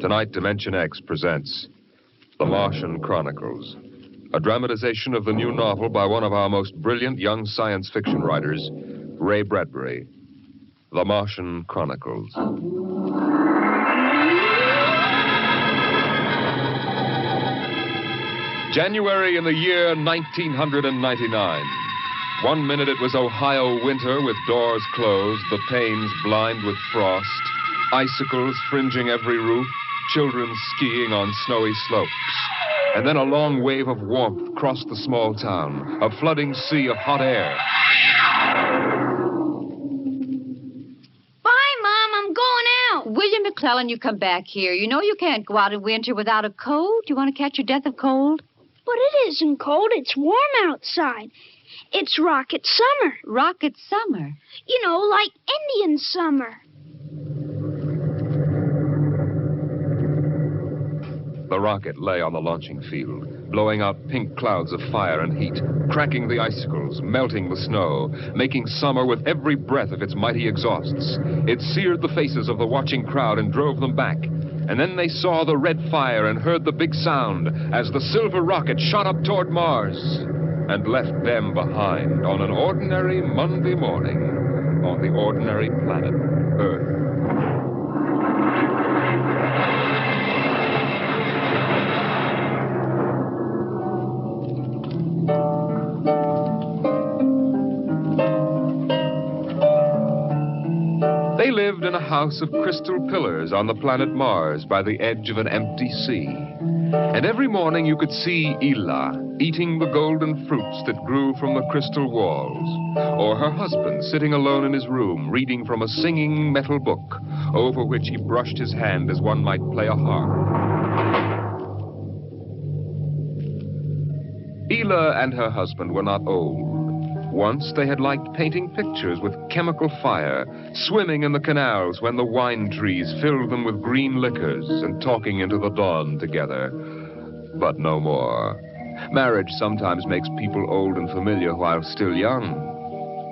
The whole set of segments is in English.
Tonight, Dimension X presents The Martian Chronicles, a dramatization of the new novel by one of our most brilliant young science fiction writers, Ray Bradbury. The Martian Chronicles. January in the year 1999. 1 minute it was Ohio winter with doors closed, the panes blind with frost, icicles fringing every roof, children skiing on snowy slopes. And then a long wave of warmth crossed the small town, a flooding sea of hot air. Bye, Mom. I'm going out. William McClellan, you come back here. You know you can't go out in winter without a coat. You want to catch your death of cold? But it isn't cold. It's warm outside. It's rocket summer. Rocket summer? You know, like Indian summer. The rocket lay on the launching field, blowing out pink clouds of fire and heat, cracking the icicles, melting the snow, making summer with every breath of its mighty exhausts. It seared the faces of the watching crowd and drove them back. And then they saw the red fire and heard the big sound as the silver rocket shot up toward Mars and left them behind on an ordinary Monday morning on the ordinary planet Earth. They lived in a house of crystal pillars on the planet Mars by the edge of an empty sea. And every morning you could see Ela eating the golden fruits that grew from the crystal walls, or her husband sitting alone in his room reading from a singing metal book over which he brushed his hand as one might play a harp. Ela and her husband were not old. Once they had liked painting pictures with chemical fire, swimming in the canals when the wine trees filled them with green liquors, and talking into the dawn together. But no more. Marriage sometimes makes people old and familiar while still young,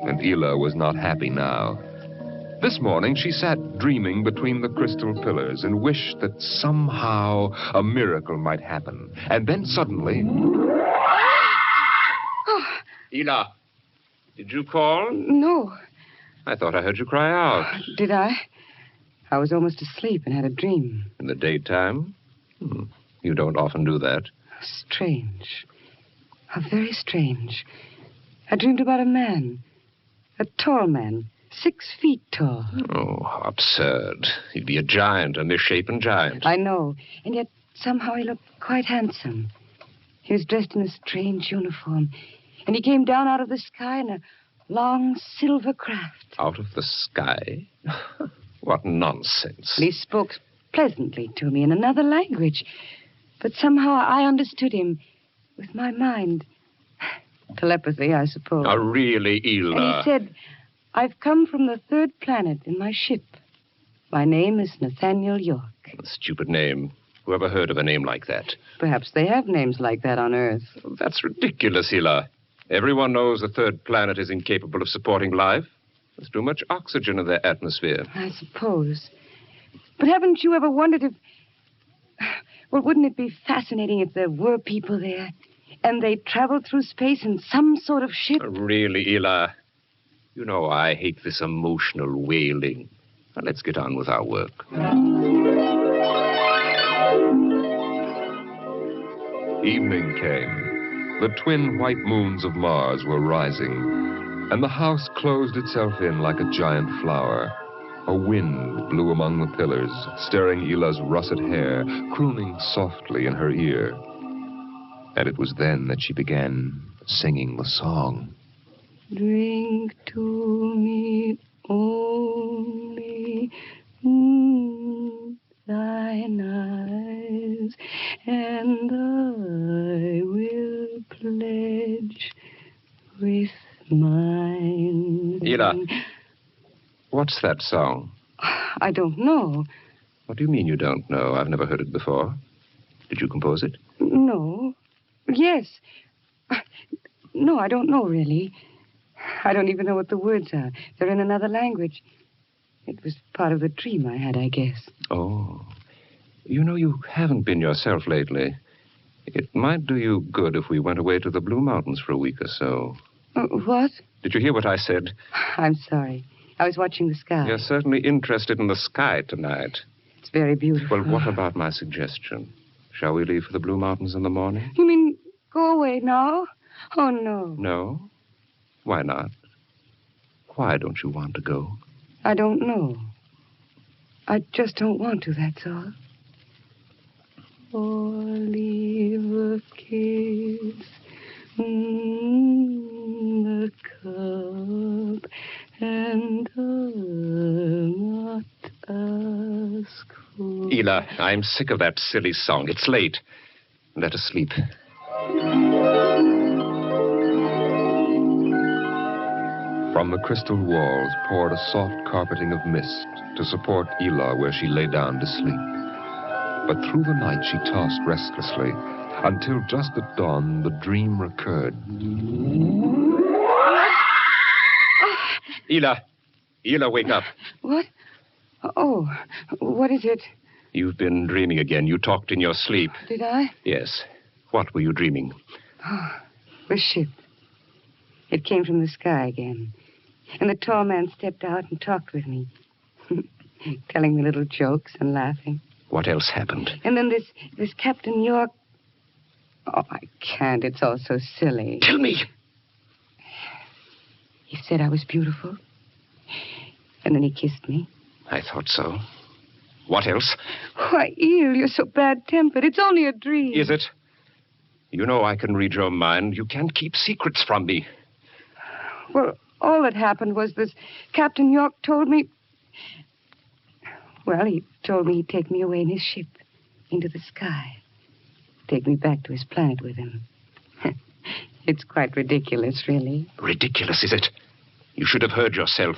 and Ela was not happy now. This morning she sat dreaming between the crystal pillars and wished that somehow a miracle might happen. And then suddenly... Ela, did you call? No. I thought I heard you cry out. Did I? I was almost asleep and had a dream. In the daytime? You don't often do that. Strange. How very strange. I dreamed about a man. A tall man. 6 feet tall. Oh, how absurd. He'd be a giant, a misshapen giant. I know. And yet somehow he looked quite handsome. He was dressed in a strange uniform. And he came down out of the sky in a long silver craft. Out of the sky? What nonsense. And he spoke pleasantly to me in another language. But somehow I understood him with my mind. Telepathy, I suppose. Oh, really, Ela? And he said, I've come from the 3rd planet in my ship. My name is Nathaniel York. A stupid name. Who ever heard of a name like that? Perhaps they have names like that on Earth. That's ridiculous, Ela. Everyone knows the 3rd planet is incapable of supporting life. There's too much oxygen in their atmosphere. I suppose. But haven't you ever wondered if... Well, wouldn't it be fascinating if there were people there and they traveled through space in some sort of ship? Really, Ela? You know I hate this emotional wailing. Now, let's get on with our work. Evening came. The twin white moons of Mars were rising, and the house closed itself in like a giant flower. A wind blew among the pillars, stirring Ela's russet hair, crooning softly in her ear. And it was then that she began singing the song. Drink to me only thine eyes, and I will pledge with mine. Ela, what's that song? I don't know. What do you mean you don't know? I've never heard it before. Did you compose it? No. Yes. No, I don't know, really. I don't even know what the words are. They're in another language. It was part of the dream I had, I guess. Oh. You know, you haven't been yourself lately. It might do you good if we went away to the Blue Mountains for a week or so. What? Did you hear what I said? I'm sorry. I was watching the sky. You're certainly interested in the sky tonight. It's very beautiful. Well, what about my suggestion? Shall we leave for the Blue Mountains in the morning? You mean go away now? Oh, no. No? Why not? Why don't you want to go? I don't know. I just don't want to, that's all. Leave a kiss in the cup, and I'll not ask for... Ela, I'm sick of that silly song. It's late. Let us sleep. From the crystal walls poured a soft carpeting of mist to support Ela where she lay down to sleep. But through the night she tossed restlessly until just at dawn the dream recurred. Ela, wake up. What? Oh, what is it? You've been dreaming again. You talked in your sleep. Did I? Yes. What were you dreaming? Oh, the ship. It came from the sky again. And the tall man stepped out and talked with me, telling me little jokes and laughing. What else happened? And then this Captain York... Oh, I can't. It's all so silly. Tell me. He said I was beautiful. And then he kissed me. I thought so. What else? Why, Eel, you're so bad-tempered. It's only a dream. Is it? You know I can read your mind. You can't keep secrets from me. Well, all that happened was this Captain York told me... Well, he told me he'd take me away in his ship into the sky. Take me back to his planet with him. It's quite ridiculous, really. Ridiculous, is it? You should have heard yourself.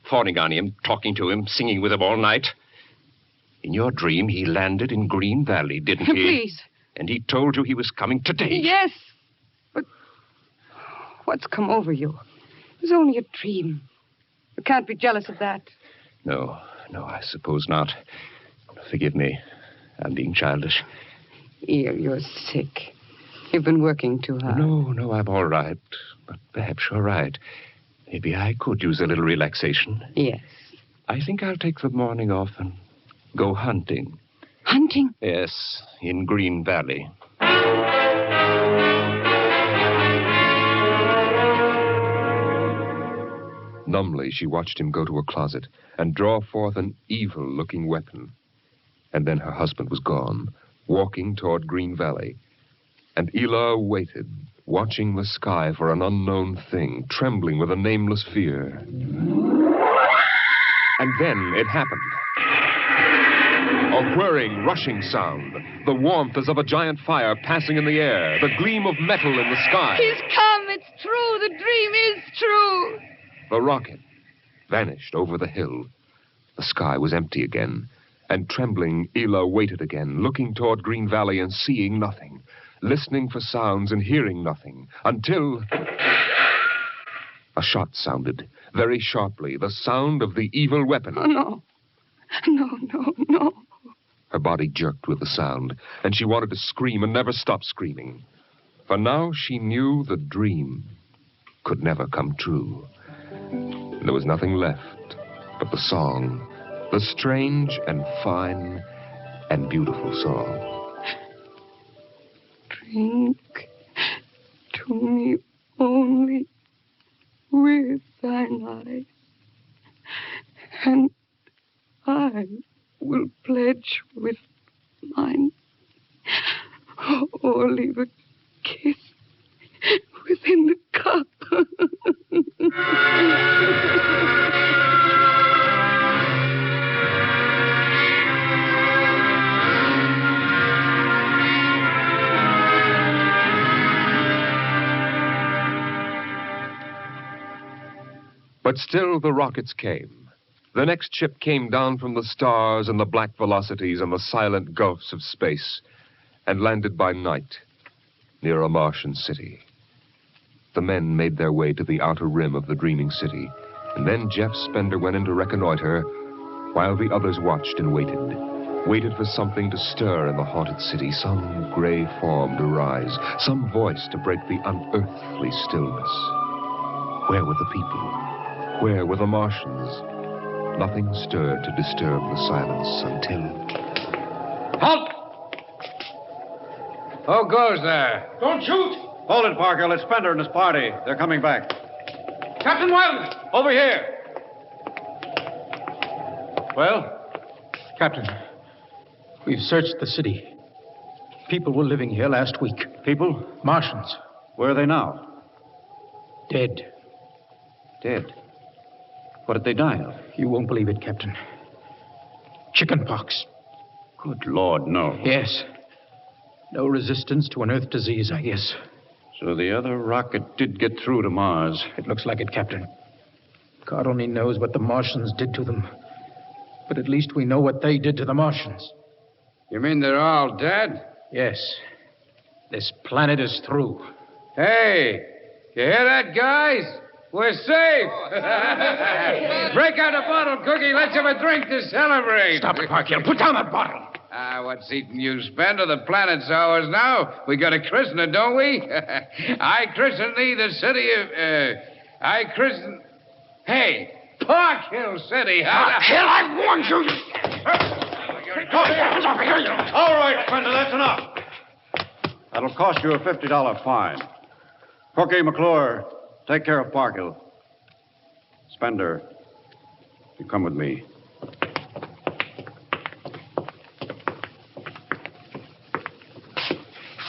Fawning on him, talking to him, singing with him all night. In your dream, he landed in Green Valley, didn't he? Please. And he told you he was coming today. Yes. But what's come over you? It was only a dream. You can't be jealous of that. No, I suppose not. Forgive me. I'm being childish. Eel, you're sick. You've been working too hard. No, I'm all right. But perhaps you're right. Maybe I could use a little relaxation. Yes. I think I'll take the morning off and go hunting. Hunting? Yes, in Green Valley. Numbly, she watched him go to a closet and draw forth an evil-looking weapon. And then her husband was gone, walking toward Green Valley. And Ela waited, watching the sky for an unknown thing, trembling with a nameless fear. And then it happened. A whirring, rushing sound. The warmth as of a giant fire passing in the air. The gleam of metal in the sky. He's come. It's true. The dream is true. The rocket vanished over the hill. The sky was empty again. And trembling, Ela waited again, looking toward Green Valley and seeing nothing. Listening for sounds and hearing nothing. Until... a shot sounded, very sharply. The sound of the evil weapon. Oh, no. No. Her body jerked with the sound, and she wanted to scream and never stop screaming. For now she knew the dream could never come true. And there was nothing left but the song, the strange and fine and beautiful song. Drink to me only with thine eyes, and I will pledge with mine, or leave a kiss within the cup. But still the rockets came. The next ship came down from the stars and the black velocities and the silent gulfs of space and landed by night near a Martian city. The men made their way to the outer rim of the dreaming city, and then Jeff Spender went in to reconnoiter while the others watched and waited, waited for something to stir in the haunted city, some gray form to rise, some voice to break the unearthly stillness. Where were the people? Where were the Martians? Nothing stirred to disturb the silence until... Halt! Who goes there? Don't shoot! Hold it, Parker. It's Spender and his party. They're coming back. Captain Wilder! Over here. Well? Captain, we've searched the city. People were living here last week. People? Martians. Where are they now? Dead. Dead. What did they die of? You won't believe it, Captain. Chicken pox. Good Lord, no. Yes. No resistance to an Earth disease, I guess. So the other rocket did get through to Mars. It looks like it, Captain. God only knows what the Martians did to them. But at least we know what they did to the Martians. You mean they're all dead? Yes. This planet is through. Hey, you hear that, guys? We're safe. Break out a bottle, Cookie. Let's have a drink to celebrate. Stop it, Parker. Put down that bottle. What's eating you, Spender? The planet's ours now. We got to christen it, don't we? I christen thee the city of... I christen... Hey, Park Hill City. Park Hill, I warned you. All right, Spender, that's enough. That'll cost you a $50 fine. Cookie, McClure, take care of Parkhill. Spender, you come with me.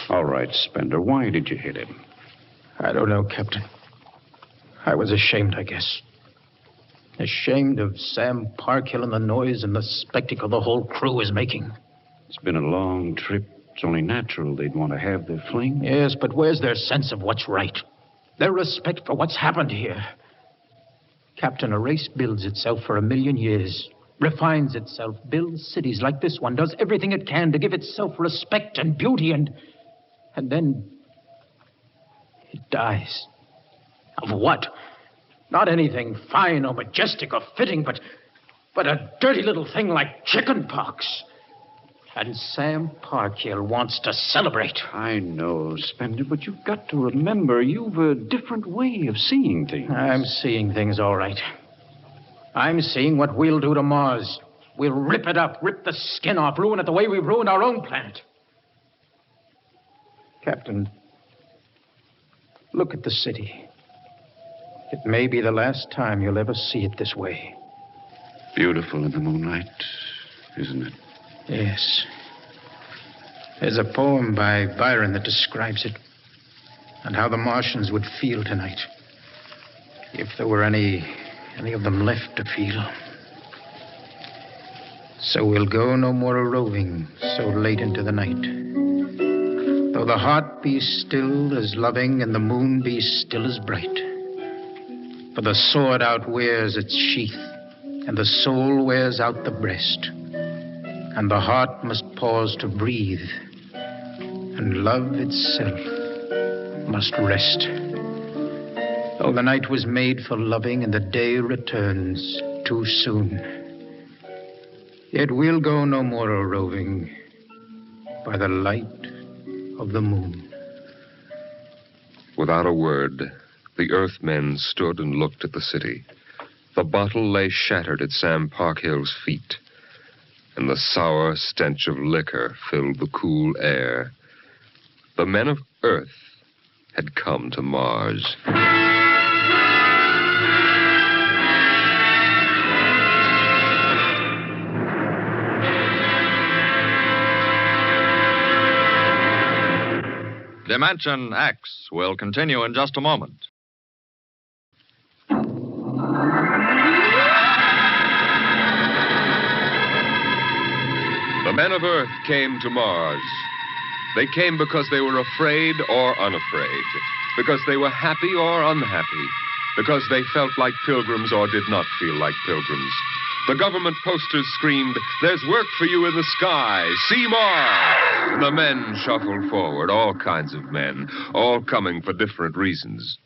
All right, Spender, why did you hit him? I don't know, Captain. I was ashamed, I guess. Ashamed of Sam Parkhill and the noise and the spectacle the whole crew is making. It's been a long trip. It's only natural they'd want to have their fling. Yes, but where's their sense of what's right? Their respect for what's happened here? Captain, a race builds itself for 1,000,000 years, refines itself, builds cities like this one, does everything it can to give itself respect and beauty, and then it dies. Of what? Not anything fine or majestic or fitting, but a dirty little thing like chicken pox. And Sam Parkhill wants to celebrate. I know, Spender, but you've got to remember you've a different way of seeing things. I'm seeing things all right. I'm seeing what we'll do to Mars. We'll rip it up, rip the skin off, ruin it the way we've ruined our own planet. Captain, look at the city. It may be the last time you'll ever see it this way. Beautiful in the moonlight, isn't it? Yes. There's a poem by Byron that describes it, and how the Martians would feel tonight, if there were any of them left to feel. So we'll go no more a-roving so late into the night. Though the heart be still as loving and the moon be still as bright. For the sword outwears its sheath, and the soul wears out the breast. And the heart must pause to breathe, and love itself must rest. Though the night was made for loving and the day returns too soon, yet we'll go no more a-roving by the light of the moon. Without a word, the Earthmen stood and looked at the city. The bottle lay shattered at Sam Parkhill's feet, and the sour stench of liquor filled the cool air. The men of Earth had come to Mars. Dimension X will continue in just a moment. The men of Earth came to Mars. They came because they were afraid or unafraid, because they were happy or unhappy, because they felt like pilgrims or did not feel like pilgrims. The government posters screamed, "There's work for you in the sky. See Mars!" And the men shuffled forward, all kinds of men, all coming for different reasons.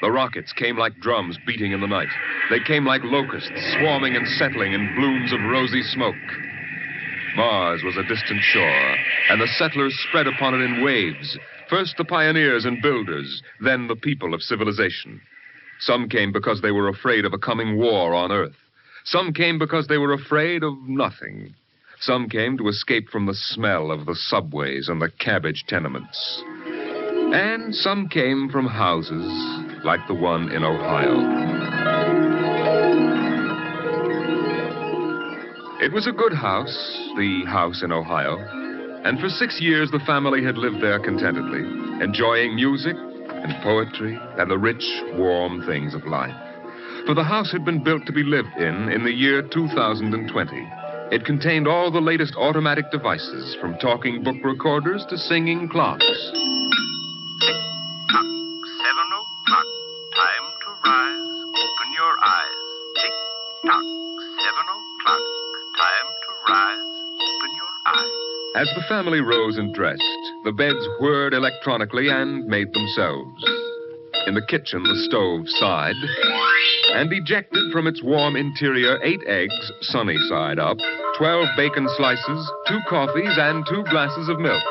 The rockets came like drums beating in the night. They came like locusts, swarming and settling in blooms of rosy smoke. Mars was a distant shore, and the settlers spread upon it in waves. First the pioneers and builders, then the people of civilization. Some came because they were afraid of a coming war on Earth. Some came because they were afraid of nothing. Some came to escape from the smell of the subways and the cabbage tenements. And some came from houses like the one in Ohio. It was a good house, the house in Ohio, and for 6 years the family had lived there contentedly, enjoying music and poetry and the rich, warm things of life. For the house had been built to be lived in the year 2020. It contained all the latest automatic devices, from talking book recorders to singing clocks. 7 o'clock, time to rise, open your eyes. Tick-tock, 7 o'clock, time to rise, open your eyes. As the family rose and dressed, the beds whirred electronically and made themselves. In the kitchen, the stove sighed, and ejected from its warm interior 8 eggs, sunny side up, 12 bacon slices, 2 coffees, and 2 glasses of milk. 7-9,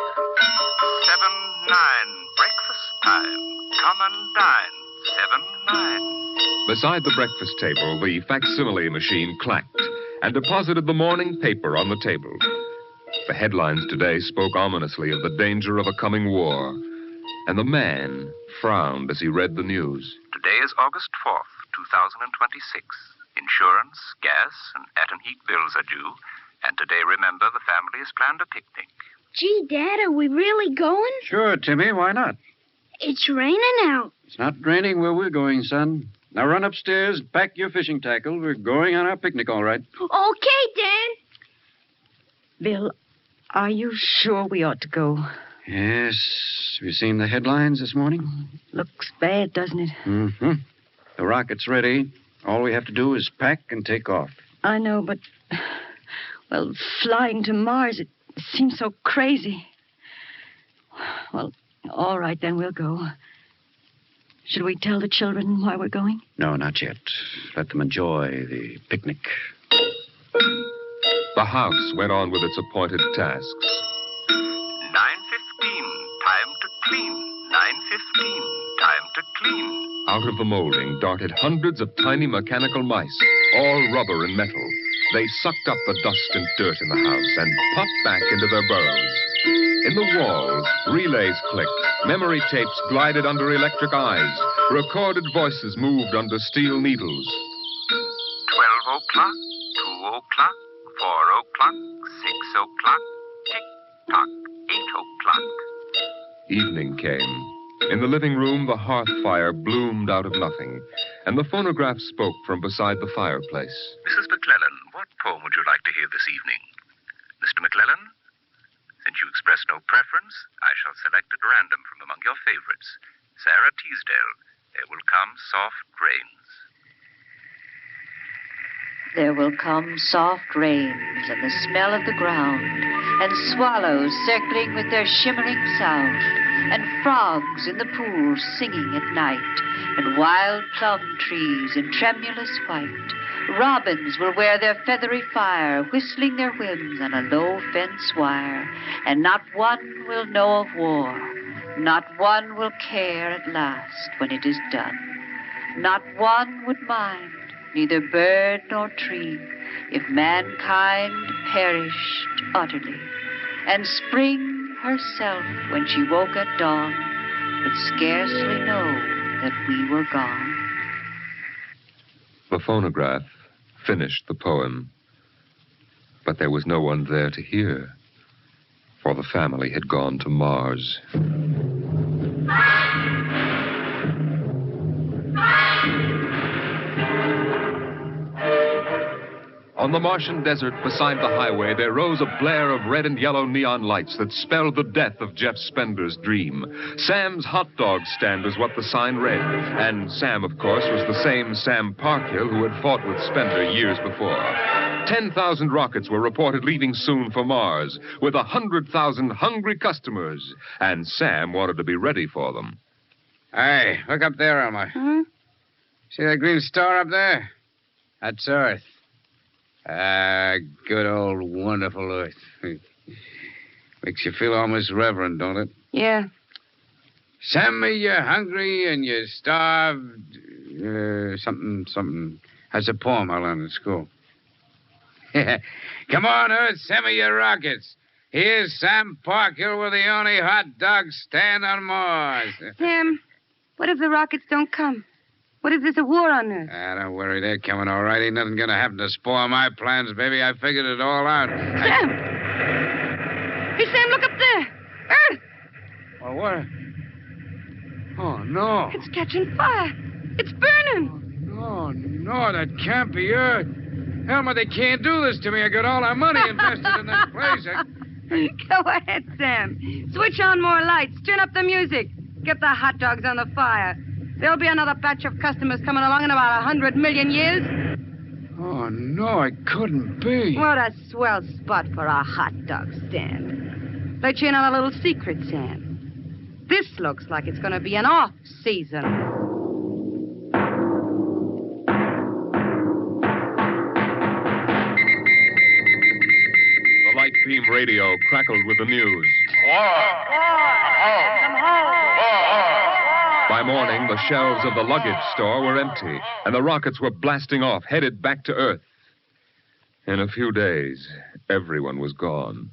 breakfast time. Come and dine. 7-9. Beside the breakfast table, the facsimile machine clacked and deposited the morning paper on the table. The headlines today spoke ominously of the danger of a coming war, and the man frowned as he read the news. Today is August 4th, 2026. Insurance, gas, and at and heat bills are due. And today, remember, the family has planned a picnic. Gee, Dad, are we really going? Sure, Timmy, why not? It's raining out. It's not raining where we're going, son. Now run upstairs, pack your fishing tackle. We're going on our picnic, all right. Okay, Dad. Bill, are you sure we ought to go? Yes. Have you seen the headlines this morning? Looks bad, doesn't it? Mm-hmm. The rocket's ready. All we have to do is pack and take off. I know, but... Well, flying to Mars, it seems so crazy. Well, all right, then we'll go. Should we tell the children why we're going? No, not yet. Let them enjoy the picnic. The house went on with its appointed tasks. 9:15, time to clean. 9:15, time to clean. Out of the molding darted hundreds of tiny mechanical mice, all rubber and metal. They sucked up the dust and dirt in the house and popped back into their burrows. In the walls, relays clicked, memory tapes glided under electric eyes, recorded voices moved under steel needles. 12 o'clock, 2 o'clock, 4 o'clock, 6 o'clock, tick-tock, 8 o'clock. Evening came. In the living room, the hearth fire bloomed out of nothing, and the phonograph spoke from beside the fireplace. Mrs. McClellan, what poem would you like to hear this evening? Mr. McClellan? Since you expressed no preference, I shall select at random from among your favorites. Sarah Teasdale, There Will Come Soft Rains. There will come soft rains and the smell of the ground, and swallows circling with their shimmering sound, and frogs in the pools singing at night, and wild plum trees in tremulous white. Robins will wear their feathery fire, whistling their whims on a low fence wire, and not one will know of war. Not one will care at last when it is done. Not one would mind, neither bird nor tree, if mankind perished utterly. And spring herself, when she woke at dawn, would scarcely know that we were gone. The phonograph finished the poem, but there was no one there to hear, for the family had gone to Mars. On the Martian desert beside the highway, there rose a blare of red and yellow neon lights that spelled the death of Jeff Spender's dream. Sam's hot dog stand was what the sign read. And Sam, of course, was the same Sam Parkhill who had fought with Spender years before. 10,000 rockets were reported leaving soon for Mars, with 100,000 hungry customers. And Sam wanted to be ready for them. Hey, look up there, Elmer. Huh? See that green star up there? That's Earth. Good old wonderful Earth. Makes you feel almost reverent, don't it? Yeah. Sammy, you're hungry and you're starved. Something. That's a poem I learned in school. Come on, Earth, send me your rockets. Here's Sam Parkhill with the only hot dog stand on Mars. Sam, what if the rockets don't come? What if there's a war on Earth? Don't worry, they're coming all right. Ain't nothing gonna happen to spoil my plans, baby. I figured it all out. Sam! Hey, Sam, look up there! Earth! Oh, what? Oh, no. It's catching fire. It's burning. No, that can't be Earth. Elmer, they can't do this to me. I got all our money invested in this place. Go ahead, Sam. Switch on more lights. Turn up the music. Get the hot dogs on the fire. There'll be another batch of customers coming along in about 100 million years. Oh, no, it couldn't be. What a swell spot for a hot dog stand. Let you in on a little secret, Sam. This looks like it's going to be an off-season. The light beam radio crackled with the news. By morning, the shelves of the luggage store were empty, and the rockets were blasting off, headed back to Earth. In a few days, everyone was gone,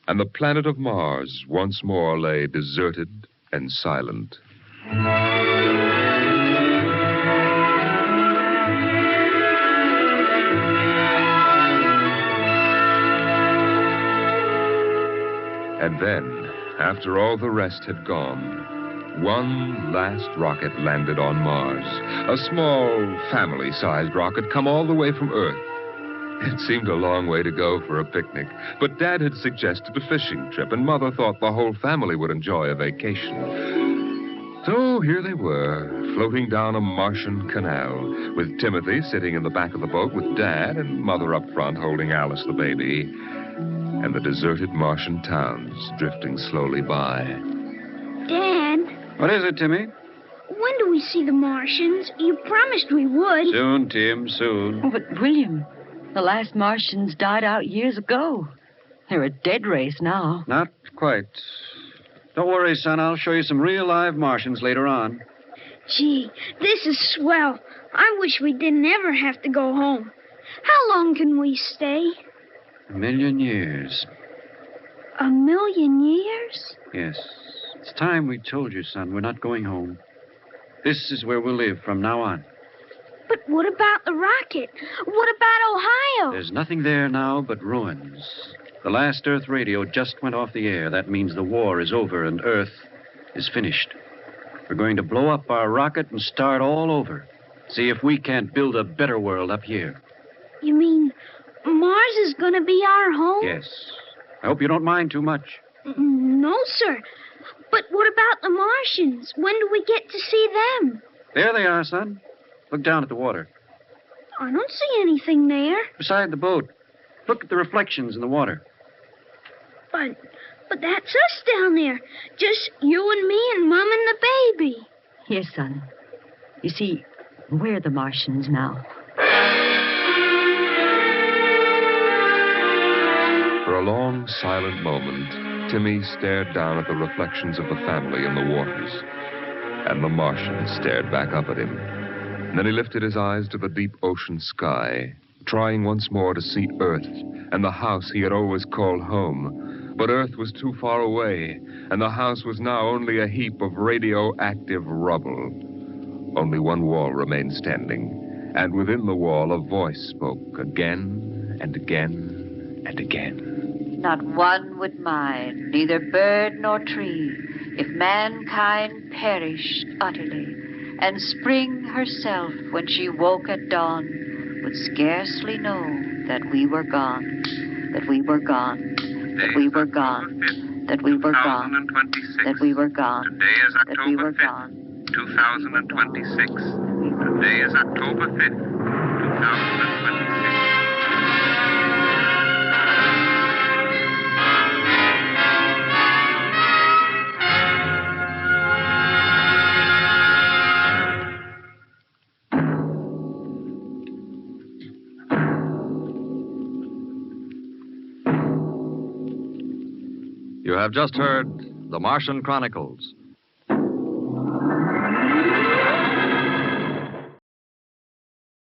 and the planet of Mars once more lay deserted and silent. And then, after all the rest had gone, one last rocket landed on Mars. A small, family-sized rocket come all the way from Earth. It seemed a long way to go for a picnic, but Dad had suggested a fishing trip, and Mother thought the whole family would enjoy a vacation. So here they were, floating down a Martian canal, with Timothy sitting in the back of the boat with Dad and Mother up front holding Alice the baby, and the deserted Martian towns drifting slowly by. Dad, What is it, Timmy? when do we see the Martians? You promised we would. Soon, Tim, soon. Oh, but William, the last Martians died out years ago. They're a dead race now. Not quite. Don't worry, son. I'll show you some real live Martians later on. Gee, this is swell. I wish we didn't ever have to go home. How long can we stay? 1,000,000 years. 1,000,000 years? Yes. It's time we told you, son. We're not going home. This is where we'll live from now on. But what about the rocket? What about Ohio? There's nothing there now but ruins. The last Earth radio just went off the air. That means the war is over and Earth is finished. We're going to blow up our rocket and start all over. See if we can't build a better world up here. You mean Mars is going to be our home? Yes. I hope you don't mind too much. No, sir. But what about the Martians? When do we get to see them? There they are, son. Look down at the water. I don't see anything there. Beside the boat. Look at the reflections in the water. But that's us down there. Just you and me and Mom and the baby. Yes, son. You see, we're the Martians now. For a long, silent moment, Timmy stared down at the reflections of the family in the waters. And the Martian stared back up at him. And then he lifted his eyes to the deep ocean sky, trying once more to see Earth and the house he had always called home. But Earth was too far away, and the house was now only a heap of radioactive rubble. Only one wall remained standing, and within the wall a voice spoke again and again and again. Not one would mind, neither bird nor tree, if mankind perished utterly, and Spring herself, when she woke at dawn, would scarcely know that we were gone, that we were gone, that we were gone, that we were gone, that we were gone, Today is that we October were 5th, gone. 2026. Today is October 5th, 2026. You have just heard The Martian Chronicles,